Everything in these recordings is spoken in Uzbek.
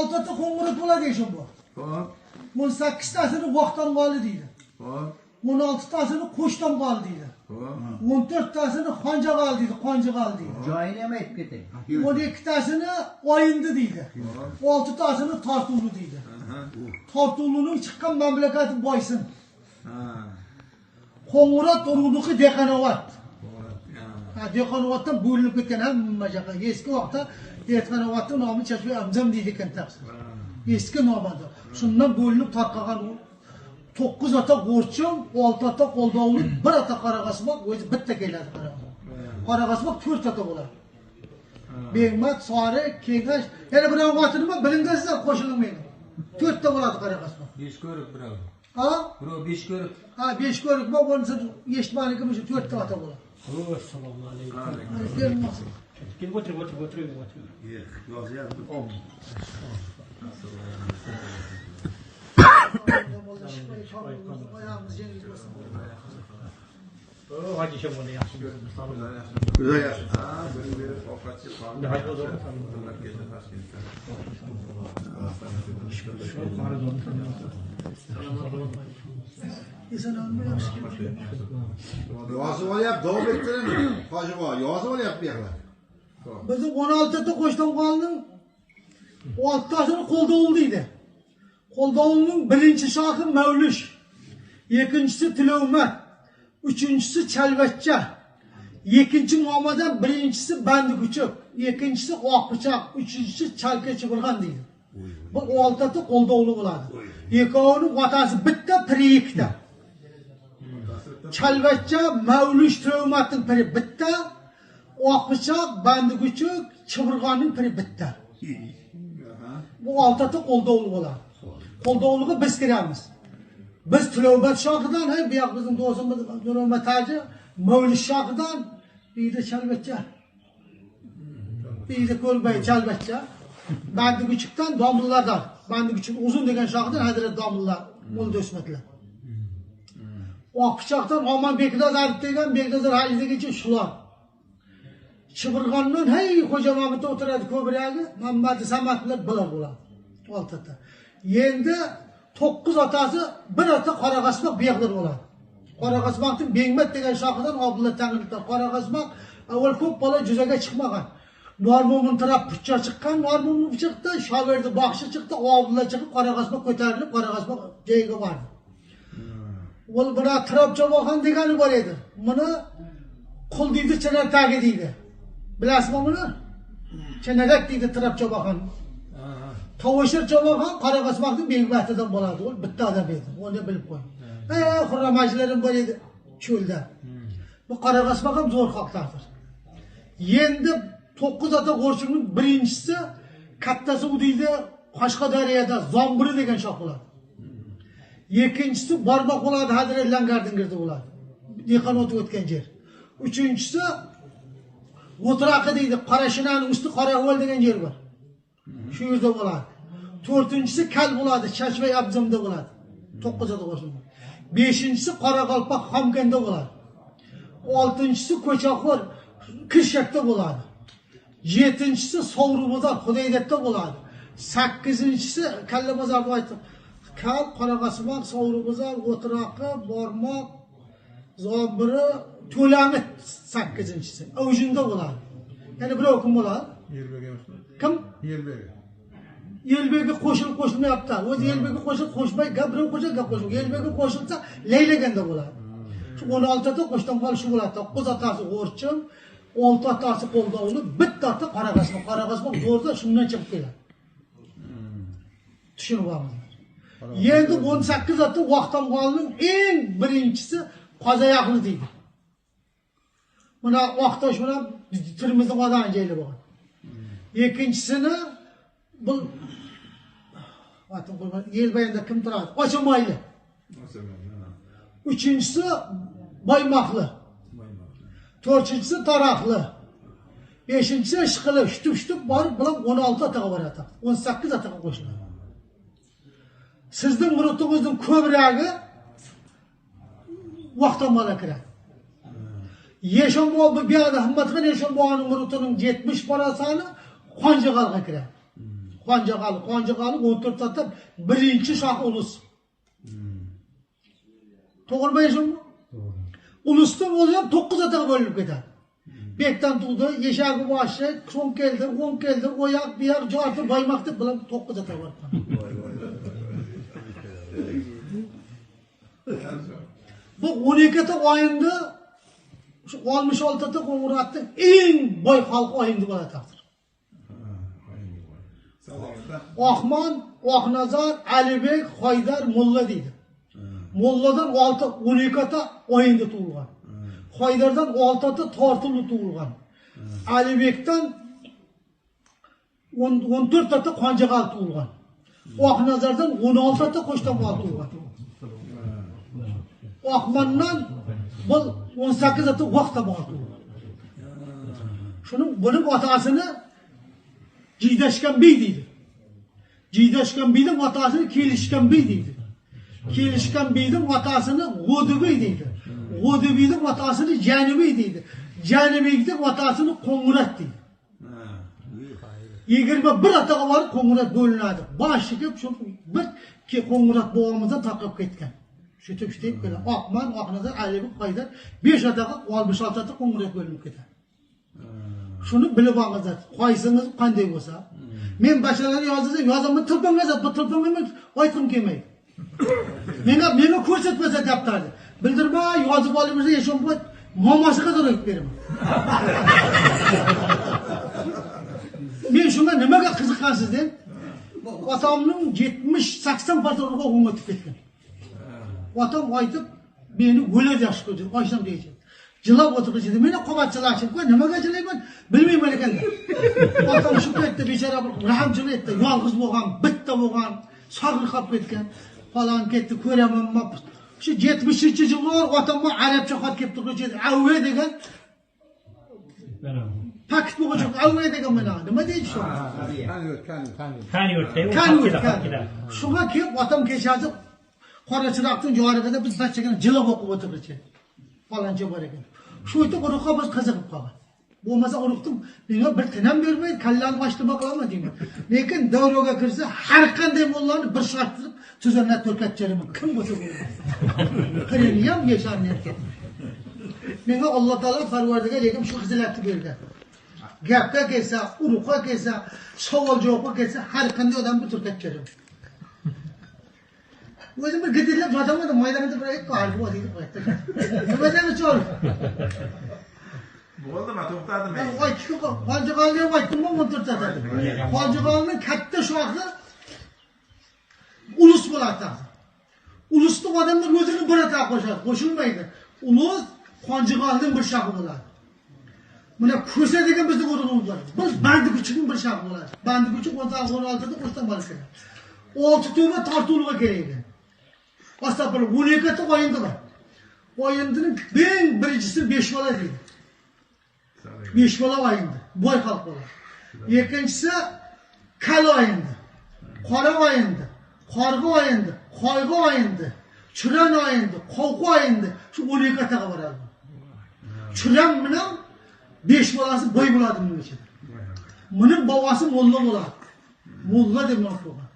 Altta ko'ng'ir bo'ladi ishim bor. Xo'p. 18tasini vaqtdan qoldi deydi. Xo'p. 16tasini qo'shdan qoldi deydi. Xo'p. 14tasini xonja qoldi deydi, qonja qoldi deydi. Joyini ham aytib ketay. 12tasini oyindi deydi. 6tasini tortuvli deydi. Tortuvlining chiqqan mamlakati boysin. Qo'ng'irot urug'niki Dehqonobod. Dehqonoboddan bo'linib ketgan hamma joyga. Eski vaqtda Dehqonobodning nomi Chashma Amzam deydi ekan taqsir. Eski nomada. Shundan bo'linib tarqagan 9 ota qo'rchim, 6 ota qo'ldovli, 1 ota qarag'asmoq o'zi bitta keladi qarag'asmoq. Qarag'asmoq 4 ota bo'ladi. Begmat, Sori, Kengash, yana biroq otini bilingizlar qo'shilmaydi. 4 ta bo'ladi qarag'asmoq. 5 ko'rib birov. Ha? Birov 5 ko'rib. Ha, 5 ko'rik bor, bunisi eshitmanikim shu 4 ta ota bo'ladi. Assalomu alaykum. Kelib O'tiring. Yozyapti. Hadi şamona yaxshi. Juda yaxshi. Bir ovqatga qoldi. Yozib olyapti, davom ettiring. Hojibo, yozib olyapti bu yoqlar. Bizni 16 ta qo'shdan qoldim. 6 tasini qo'ldovul deydi. Qo'ldovulning birinchi shoxi Mavlush, ikkinchisi Tilovmat, uchinchisi Chalvachcha, ikkinchi Muhammadan birinchisi Bandikuchuk, ikkinchisi Oqpichoq, uchinchisi Chalkachiburg'an deydi. Bu 6 ta qo'ldovuli bo'ladi. Ikkovining otasi bitta, piri ikkita. Chalvachcha, Mavlush, Tilovmatning piri bitta, Oqpichoq, Bandikuchuk, Chiburg'onning piri bitta. Bu 6 ta qo'ldovli bo'ladi. Qo'ldovliga biz kiramiz. Biz Tilobat shohidan, hay bu yoq bizning do'stimiz Nurmat Taji, Mavlush shohidan deydi Chalvachcha. Deydi Ko'lbay Chalvachcha. Bandikuchukdan domlalardan. Bandikuchuk uzun degan shohidan Hazrat domlalar, Mulda O'smatlar. Oqpichoqdan Omon Beknazar degan Beknazar hajligicha shular. Chiburg'ondan hay Xo'ja Mamutda o'tiradi ko'bragi, Muhammad Samatlar bular bo'ladi. 6 ta. Endi 9 otasi, 1 ota Qoraqasmoq buyaqlar bo'ladi. Qoraqasmoqning Bengmat degan shohidan Abdulla Tangridan Qoraqasmoq avval ko'p bola juzaga chiqmagan. Normo'min taraf puchcha chiqqan, Normo'min chiqdi, Shoberdi baxshi chiqdi, Abdulla chiqib Qoraqasmoq ko'tarilib Qoraqasmoq joyiga bordi. Ol bura Tirabchoboxon degani bor edi. Buni qul deydi, Chinartagi deydi. Bilasizmi buni? Chinarak deydi Tirabchoboxon. Tovushir Choboxon Qoraqasmoqning Bengmatidan bo'ladi. U bitta odam edi. Uni bilib qo'ying. Xurramajlarim bor edi cho'lda. Bu Qoraqasmoq ham zo'r xalqlardir. Endi 9 ota qo'rchimning birinchisi kattasi u deydi Qashqadaryoda Zombiri degan shoh bo'ladi. Ikkinchisi Barmoq bo'ladi, Hazrat Langardingirda bo'ladi. Dehqonot o'tgan yer. Uchinchisi O'tiraqi deydi, Qarashinaning usti Qoraxo'l degan yer bor. Shu yerda bo'ladi. 4-inchisi Kal bo'ladi, Chashma Abzamda bo'ladi. 9 ota qo'shiladi. 5-inchisi Qoraqalpoq Xomkanda bo'ladi. 6-inchisi Ko'chaxo'r Kirshakda bo'ladi. 7-inchisi Sovrubozor Xudoydatda bo'ladi. 8-inchisi Kallabozorda aytdim. Kal, Qoraqasmoq, Sovrubozor, O'tiraqi, Barmoq, Zombiri, To'lamit 8-inchisi. O'jinda bo'ladi. Yana birov kim bo'ladi? Yerbek emasmi? Kim? Yerbek. Yelbekga qo'shilib qo'shilmayapti. O'zi Yelbekga qo'shilib qo'shmay, birov qo'shilib gap qo'shilib. Yelbekga qo'shilsa laylaganda bo'ladi. Shu 16 ta qo'shdan qolishi bo'ladi. 9 otasi O'rchim, 6 otasi Qo'ldovli, bitta ota Qoraqasmoq. Qoraqasmoq zo'rda shundan chiqib keladi. Tushunib olamiz. Endi 18 ota vaqtdan qolning eng birinchisi Qozoyaqli deydi. Buna Oqtosh bilan Termizning odam joyli bo'lgan. Ikkinchisini bu Yelbayanda kim turadi? Ochamoyli. Uchinchisi Boymoqli. 4-inchisi Taraqli. 5-inchisi Ishqili. Shutib borib bilan 16 otaga boradi. 18 otaga qo'shiladi. Sizning murotingizning ko'pragi vaqtdan bola kiradi. Yeshonboy bu yoqda Himmatxon Yeshonboyning murotining 70 parasini Qonjigalga kiradi. Qonjaqali 14 tatta birinchi shoh ulus. To'g'rimi shunmi? Ulusning o'zi ham 9 ataga bo'linib ketadi. Bekdan tug'di, eshagi boshi, so'ng keldi, oyoq, buyoq, jorti, boymoqni bilan 9 ata bor. Bu 12 ta o'yinda şu 66 ta Qo'ng'irotning eng boy xalq o'yindi bo'ladi hozir. Oxmon, Oqnazar, Alibek, Xoydar, Mulla deydi. Mulladan 12 ta o'yinda tug'ilgan. Xoydardan 6 ta tortilib tug'ilgan. Alibekdan 14 ta Qonjaqal tug'ilgan. Oqnazardan 16 ta Qo'shtamol tug'ilgan. Oxmondan 18 ta vaqtda bor. Buning otasini Jiydashgan bey deydi. Jiydashgan beyning otasini Kelishgan bey deydi. Kelishgan beyning otasini G'o'dibey deydi. G'o'dibeyning otasini Janibey deydi. Janibeyning otasini Qo'ng'irot deydi. 21 ataga borib Qo'ng'irot bo'linadi. Boshiga shu bir Qo'ng'irot bo'g'imizdan taqib ketgan. Şutib böyle Oqmon, Oqnazar, Alibek, Xoydar 5 ataga 66 ta Qo'ng'irot bo'linib ketadi. Shuni bilib olingizlar. Qo'ysangiz qanday bo'lsa. Men bashalarni yozsam, yozaman tilpangazab, tilpangaman aytqim kelmaydi. Menga ko'rsatmasa daftarni. Bildirmay yozib olib bersa, yashonboy momosiga to'lib beraman. Men shunga nimaga qiziqqansiz deb, otamning 70-80 patronni o'g'limga o'tib ketgan. Otam aytib, meni o'lib yaxshi ko'rdi, oysam deydi. Jilab o'tirishdi. Meni qo'matchilarchi, nimaga jilayman? Bilmayman ekan. Otam shu paytda bechora bir rahmchilik etdi. Yolg'iz bo'lgan, bitta bo'lgan, sog'liq qolib ketgan. Falon ketdi, ko'ramanmi? Shu 70-yillar otamga arabcha xat kelib turuvchi edi. Avve degan. Paket bo'lgan, avve degan mana. Nima deydi shu? Kan. Shunga kelib otam kechasi qora chiroqning yorig'ida biz bachchaga jilab o'qib o'tiribdi. Falancha bor ekan. Shu yerda uruqqa biz qiziqib qolgan. Bo'lmasa uruqdim, menga bir tinam bermaydi, kallani boshlama qilaman deyman. Lekin davroga kirsa, har qanday mollani bir sharttirib, tuzanlar to'rkatchalarim kim bo'lsa bo'ladi. Qirini ham yasharni erkak. Menga Alloh taolo Parvardigor lekin shu xizilatni berdi. Gapga kelsa, uruqqa kelsa, savol javobga kelsa, har qanday odam bir to'rkatchalarim. O'zim bir gidillab yotaman, maydonda bir aytib qolib o'tib qo'ydi. Nima demi chol? Bo'ldimi, to'xtadim men. Qonjaqalni ham aytdim, men to'xtatadi. Qonjaqalning katta shoxi ulus bo'ladi. Ulusni odamlar o'zini bir ata qo'shadi, qo'shilmaydi. Ulus Qonjaqalning bir shoxi bo'ladi. Mana ko'sa degan bizning o'rnimiz bor. Biz Bandikuchning bir shoxi bo'ladi. Bandikuchning 16 ta qo'shtan bor ekan. 6 to'ba tortuvga kerak. Aslında böyle 12 ta o'yindi bor. O'yinning eng birinchisi 5 bola deydi. 5 bola o'yindi. Boy xalq bola. Ikkinchisi kal o'yindi. Qora o'yindi. Qorg'i o'yindi. Qo'yg'i o'yindi. Churan o'yindi. Qovqi o'yindi. Shu 12 taga boradi. Churan bilan 5 bolasi boy bo'ladi buning ichida. Buning bobosi molla bo'ladi. Molla deb nom qo'ygan.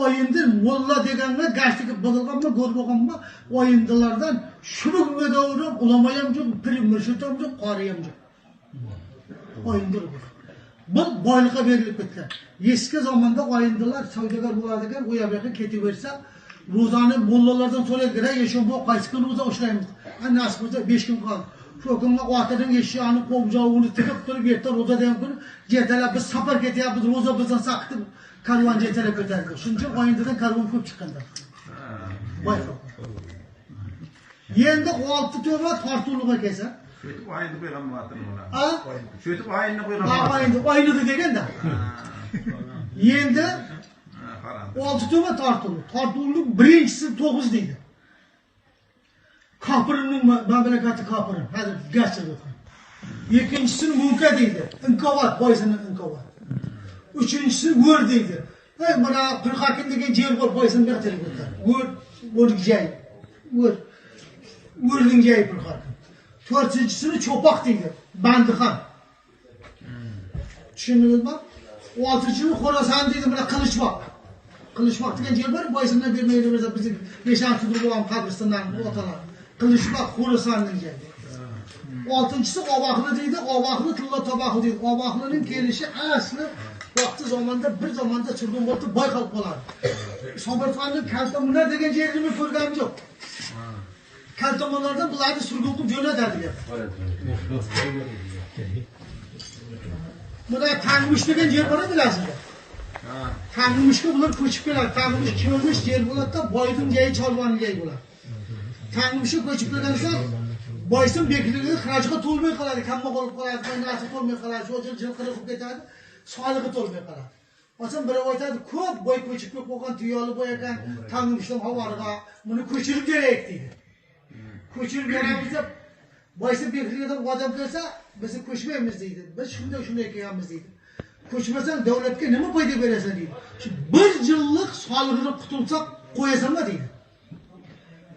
O'yindir molla deganga gashtiga bog'ilganmi, ko'rganmi, o'yindilardan shunga davrim ulamayam yo'q, pirim murshidam yo'q, qoriyam yo'q. O'yindir bu. Bu boylikqa berilib ketgan. Eski zamonda o'yindilar savdogar bo'ladigan, u yoqqa ketaversa, ro'zani mollalardan so'raydi, "Yeshon bu qaysi kun ro'za ushlaymiz?" Nasib bo'lsa 5 kun qoldi. Shu kunga otadan eshagini qo'bjovini tikib turib, erta ro'za degan kun, "Jetalab biz safar ketyapmiz, ro'za bizdan saqtib karvon jetalab ketadi." Shuncha o'yindan karvon ko'p chiqqanda. Boyqa. Endi 6 to'ba tortuvluga kelsa, Şöyle aynı koyalım zaten ona. Ha? Şöyle aynı koyalım. Oynadı deganda. Endi 6 to'ba tortuvlu. Tortuvlu birinchisi 9 deydi. Kapırının mamlakati kapırın. Hadi geçelim. İkincisini munka deydi. İnkavat, boysının inkavat. Üçüncüsü vur deydi. Bana Pırkakin degen yer var, boysunu geçelim. Vur gecey. Vurdun gecey Pırkakin. Dördüncüsünü çopak deydi. Bandıkan. Düşündünüz mü? 6-cı yıl Xorasan deydi, buna Kılıçbak. Kılıçbak degan yer var, boysundan vermeydi bize, bizim 5-6 yıl olan kabristandan, bu otalar. Kılıçbak, Xorasan deydi. 6-cısı Obaklı deydi, Obaklı Tilla Tabaklı deydi. Obaklı'nın gelişi aslı vakti zamanda, bir zamanda çırgın boltu Baykal qolar. Sobertan'ın Kaltamunlar degan yerini ko'rganim yo'q. Kaltamunlardan bularni surgun qilib jo'natadilar. Buna Tangmush degan yer bor bilasizlar. Tangmushga bular ko'chib keladi. Tangmush kiyolmish yer bo'ladi-da, boyning joyi cholvonning joyi bo'ladi. Tangmushga ko'chib kelgansa, boysin bekligi xarajga to'lmay qoladi, kamma qolib qoladi, foydasi to'lmay qoladi, shu jil qilib ketadi, solig'i to'lmay qoladi. Masalan, biri aytadi, ko'p boy ko'chib kelib qolgan tuyoli boy ekan, Tangmushdan havoriga buni ko'chirib kerak deydi. Ko'chirib beramiz deb boysin bekligidan odam kelsa, biz ko'chmaymiz deydi. Biz shunday kelganmiz deydi. Ko'chmasang davlatga nima foyda berasan deydi. Shu 1 yillik solig'idan qutulsak qo'yasanmi deydi.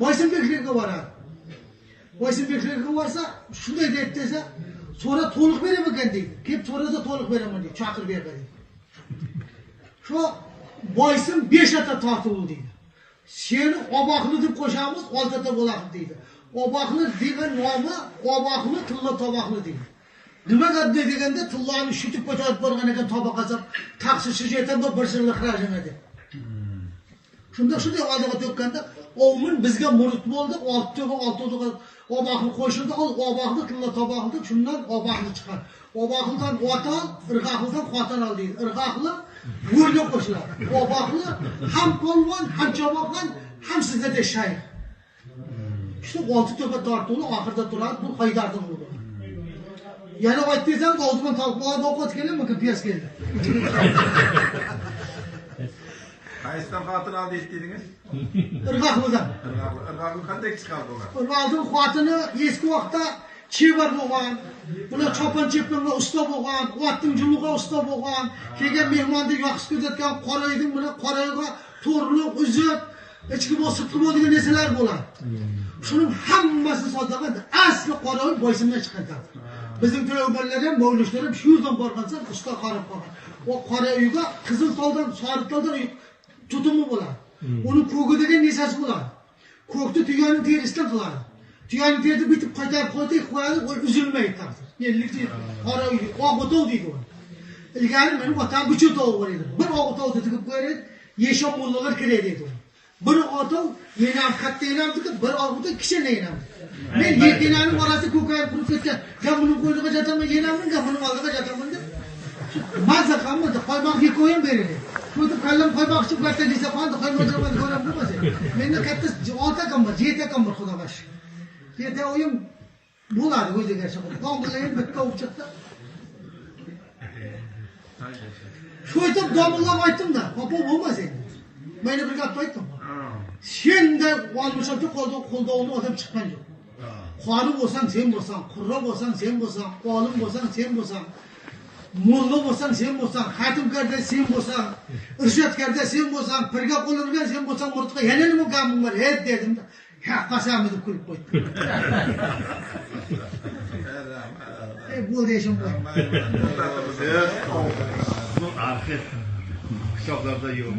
Boysin bekligiga boradi. Boysin bekligiga borsa, shunday deb desa, sonra to'liq beraman ekan deydi. Kelib so'rada to'liq beraman deydi. Chaqirib beradi. Shu boysin 5 ata tortuvdi deydi. Seni Obaqli deb qo'shamiz, 6 ata bo'ladi deydi. Obaqli degan nomi Obaqli Tilla Tabaqli deydi. Nimaga deganda Tillani shutib ko'tarib borgan ekan tabaqasab, taqsishi yetamda 1 yillik xarajini deb. Shunday odamga to'kkanda, o'min bizga murid bo'ldi, 6 Obaqli qo'shildi, Obaqli Tilla Tabaqli, shundan Obaqli chiqqan. Obaqlidan otal, Irg'aqlidan xotin ol deydi. Irg'aqli go'rga qo'shiladi. Obaqli ham polvon, ham chaboqdan, ham sizda shayx. Shu 6 to'pa tortuvni oxirida turadi, bu Haydardan bo'ldi. Yana aytdingizam, o'zimdan talqinlar ovqat keldimi, piyas keldi. Qaysidan xotin oldi dedingiz? Irg'aqlidan. Irg'aqli qanday chiqardi ular? Irg'aqli xotini eski vaqtda chevar bo'lgan, bular chopan chepinga usta bo'lgan, otning juluga usta bo'lgan, kelgan mehmonni yaxshi ko'rsatgan qorayding bilan qorayga to'rliq uzib, ichki bo'l sirtqi bo'lgan narsalar bo'ladi. Shuning hammasi sotgan, asli qorayoy boysindan chiqqan. Bizning to'yganlar ham, mavlishlar ham shu yerdan borgansa, usta qarab qolgan. O qora uyga qizil toldan, sariq toldan tutumi bo'ladi. Uni ko'gi degan narsasi bo'ladi. Ko'kni tuyaning terisidan qiladi. Tuyaning terisi bitib qaytarib qo'yadi, u uzilmaydi ta'sir. Yellik qora uy, oq o'tov deydi u. Ilgari men otam bu o'tov bor edi. Bir oq o'tovni tikib qo'yadi, yeshon mo'llalar kiradi dedi. Bir o'tov yenam katta yenam tikib, bir oq o'tov kichkina yenam. Men yekenaning orasida ko'kayib qurib ketgan. Gap buni qo'ydiga jataman, yenamning gap buni oldiga jataman deb. Mazza qilmadi, qo'ymoq yekoyim beradi. Qo'yib kallam qo'ymoqchi katta desa, qanday qo'ymoqchiman ko'rib bo'lmasa. Menda katta 6 akam bor, 7 akam bor xudo bash. 7 o'yim bo'ladi o'ziga chiqib. Domlalar bitta o'q chiqdi. Shu etib domlaga aytdim-da, "Papa bo'lmas endi." Meni bir gap aytdim. Senda olmishonchi qo'ldovni odam chiqqan yo'q. Qori bo'lsang sen bo'lsang, qurra bo'lsang sen bo'lsang, olim bo'lsang sen bo'lsang, molla bo'lsang sen bo'lsang, xatimkarda sen bo'lsang, irshadkarda sen bo'lsang, pirga qo'lirgan sen bo'lsang, murtqa yana nima gapim bor, he dedim-da. Ha, qasam deb kulib qo'ydi. Bu deyishim bor. Bu arxiv kitoblarda yo'q.